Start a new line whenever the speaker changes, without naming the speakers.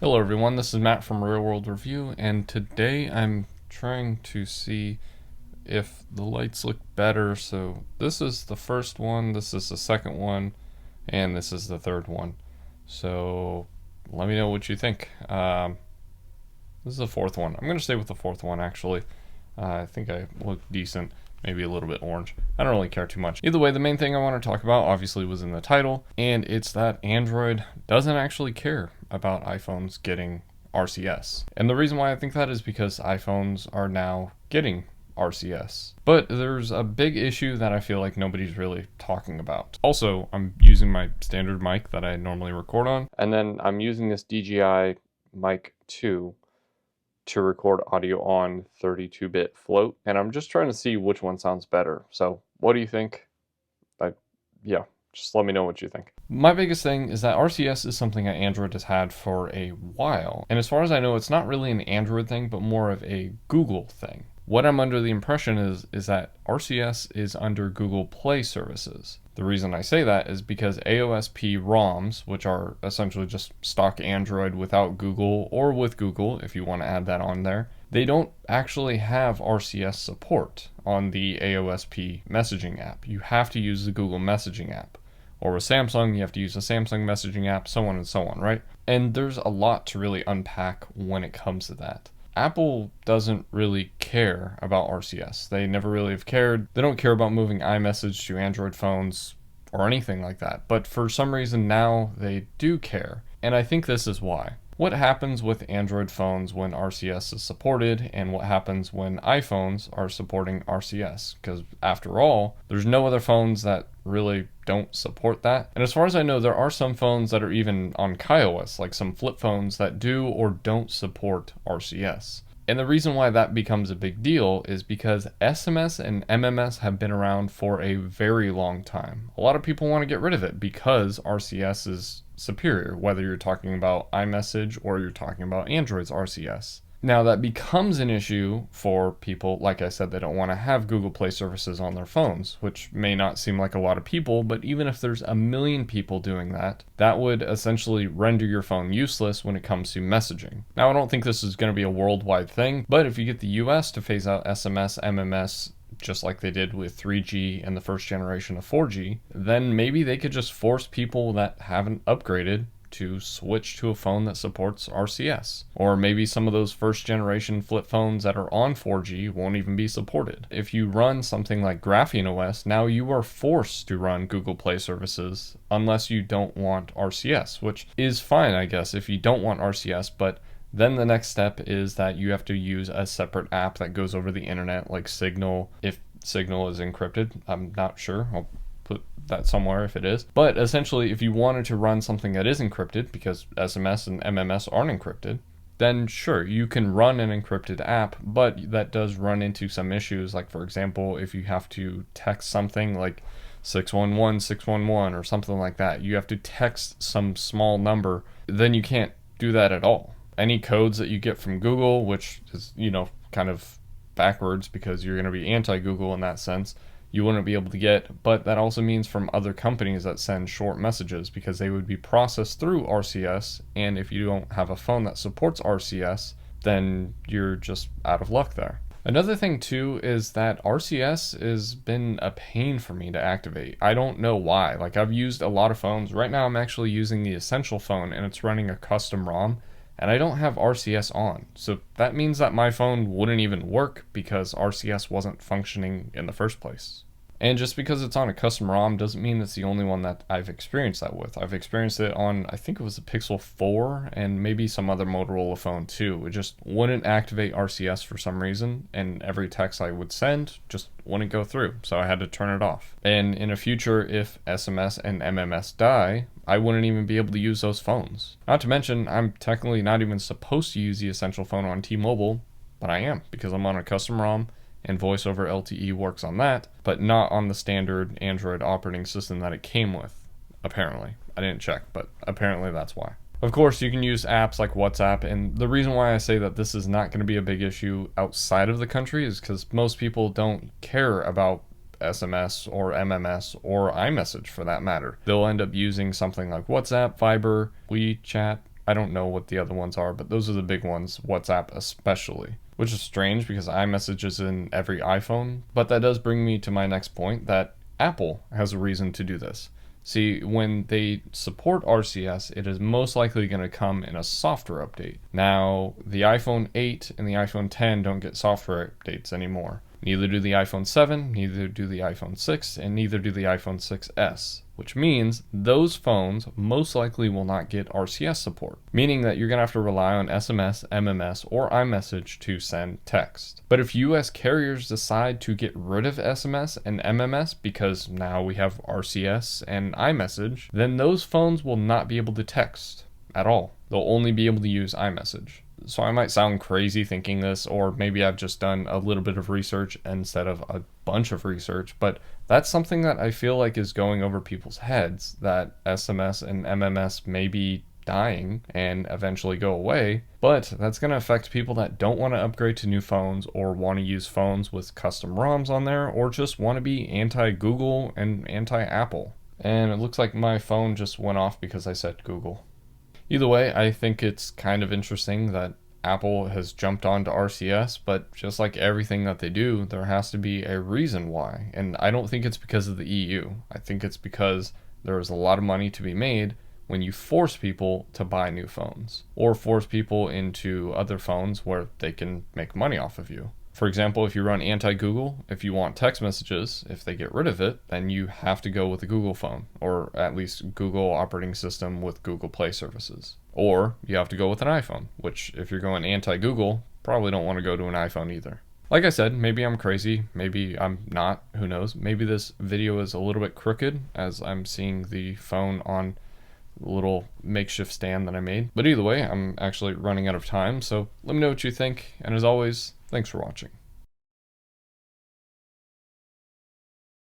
Hello everyone, this is Matt from Real World Review, and today I'm trying to see if the lights look better. So this is the first one, this is the second one, and this is the third one. So let me know what you think. This is the fourth one. I'm going to stay with the fourth one actually. I think I look decent, maybe a little bit orange. I don't really care too much. Either way, the main thing I want to talk about obviously was in the title, and it's that Android doesn't actually care about iPhones getting RCS. And the reason why I think that is because iPhones are now getting RCS. But there's a big issue that I feel like nobody's really talking about. Also, I'm using my standard mic that I normally record on, and then I'm using this DJI Mic 2 to record audio on 32-bit float, and I'm just trying to see which one sounds better. So what do you think? Yeah, just let me know what you think. My biggest thing is that RCS is something that Android has had for a while, and as far as I know, it's not really an Android thing, but more of a Google thing. What I'm under the impression is that RCS is under Google Play services. The reason I say that is because AOSP ROMs, which are essentially just stock Android without Google or with Google, if you want to add that on there, they don't actually have RCS support on the AOSP messaging app. You have to use the Google messaging app. Or with Samsung, you have to use the Samsung messaging app, so on and so on, right? And there's a lot to really unpack when it comes to that. Apple doesn't really care about RCS. They never really have cared. They don't care about moving iMessage to Android phones or anything like that. But for some reason now they do care. And I think this is why. What happens with Android phones when RCS is supported, and what happens when iPhones are supporting RCS? Because after all, there's no other phones that really don't support that. And as far as I know, there are some phones that are even on KaiOS, like some flip phones that do or don't support RCS. And the reason why that becomes a big deal is because SMS and MMS have been around for a very long time. A lot of people want to get rid of it because RCS is superior, whether you're talking about iMessage or you're talking about Android's RCS. Now that becomes an issue for people, like I said, they don't want to have Google Play services on their phones, which may not seem like a lot of people, but even if there's a million people doing that, that would essentially render your phone useless when it comes to messaging. Now I don't think this is going to be a worldwide thing, but if you get the US to phase out SMS, MMS, just like they did with 3G and the first generation of 4G, then maybe they could just force people that haven't upgraded to switch to a phone that supports RCS. Or maybe some of those first generation flip phones that are on 4G won't even be supported. If you run something like Graphene OS, now you are forced to run Google Play services unless you don't want RCS, which is fine, I guess, if you don't want RCS, but then the next step is that you have to use a separate app that goes over the internet, like Signal, if Signal is encrypted. I'm not sure. I'll put that somewhere if it is. But essentially, if you wanted to run something that is encrypted, because SMS and MMS aren't encrypted, then sure, you can run an encrypted app, but that does run into some issues. Like, for example, if you have to text something like 611 611 or something like that, you have to text some small number, then you can't do that at all. Any codes that you get from Google, which is, kind of backwards because you're going to be anti-Google in that sense, you wouldn't be able to get, but that also means from other companies that send short messages because they would be processed through RCS, and if you don't have a phone that supports RCS, then you're just out of luck there. Another thing too is that RCS has been a pain for me to activate. I don't know why. Like, I've used a lot of phones. Right now I'm actually using the Essential phone and it's running a custom ROM, and I don't have RCS on. So that means that my phone wouldn't even work because RCS wasn't functioning in the first place. And just because it's on a custom ROM doesn't mean it's the only one that I've experienced that with. I've experienced it on, I think it was a Pixel 4 and maybe some other Motorola phone too. It just wouldn't activate RCS for some reason, and every text I would send just wouldn't go through, so I had to turn it off. And in the future, if SMS and MMS die, I wouldn't even be able to use those phones. Not to mention, I'm technically not even supposed to use the Essential phone on T-Mobile, but I am because I'm on a custom ROM and voice over LTE works on that, but not on the standard Android operating system that it came with, apparently. I didn't check, but apparently that's why. Of course, you can use apps like WhatsApp, and the reason why I say that this is not going to be a big issue outside of the country is because most people don't care about SMS or MMS or iMessage for that matter. They'll end up using something like WhatsApp, Viber, WeChat, I don't know what the other ones are, but those are the big ones, WhatsApp especially. Which is strange because iMessage is in every iPhone, but that does bring me to my next point that Apple has a reason to do this. See, when they support RCS, it is most likely going to come in a software update. Now, the iPhone 8 and the iPhone 10 don't get software updates anymore. Neither do the iPhone 7, neither do the iPhone 6, and neither do the iPhone 6s, which means those phones most likely will not get RCS support, meaning that you're going to have to rely on SMS, MMS, or iMessage to send text. But if US carriers decide to get rid of SMS and MMS because now we have RCS and iMessage, then those phones will not be able to text at all. They'll only be able to use iMessage. So I might sound crazy thinking this, or maybe I've just done a little bit of research instead of a bunch of research, but that's something that I feel like is going over people's heads, that SMS and MMS may be dying and eventually go away, but that's going to affect people that don't want to upgrade to new phones or want to use phones with custom ROMs on there, or just want to be anti-Google and anti-Apple. And it looks like my phone just went off because I said Google. Either way, I think it's kind of interesting that Apple has jumped onto RCS, but just like everything that they do, there has to be a reason why. And I don't think it's because of the EU. I think it's because there is a lot of money to be made when you force people to buy new phones, or force people into other phones where they can make money off of you. For example, if you run anti-Google, if you want text messages, if they get rid of it, then you have to go with a Google phone, or at least Google operating system with Google Play services. Or you have to go with an iPhone, which if you're going anti-Google, probably don't want to go to an iPhone either. Like I said, maybe I'm crazy, maybe I'm not, who knows. Maybe this video is a little bit crooked as I'm seeing the phone on the little makeshift stand that I made. But either way, I'm actually running out of time, so let me know what you think, and as always, thanks for watching.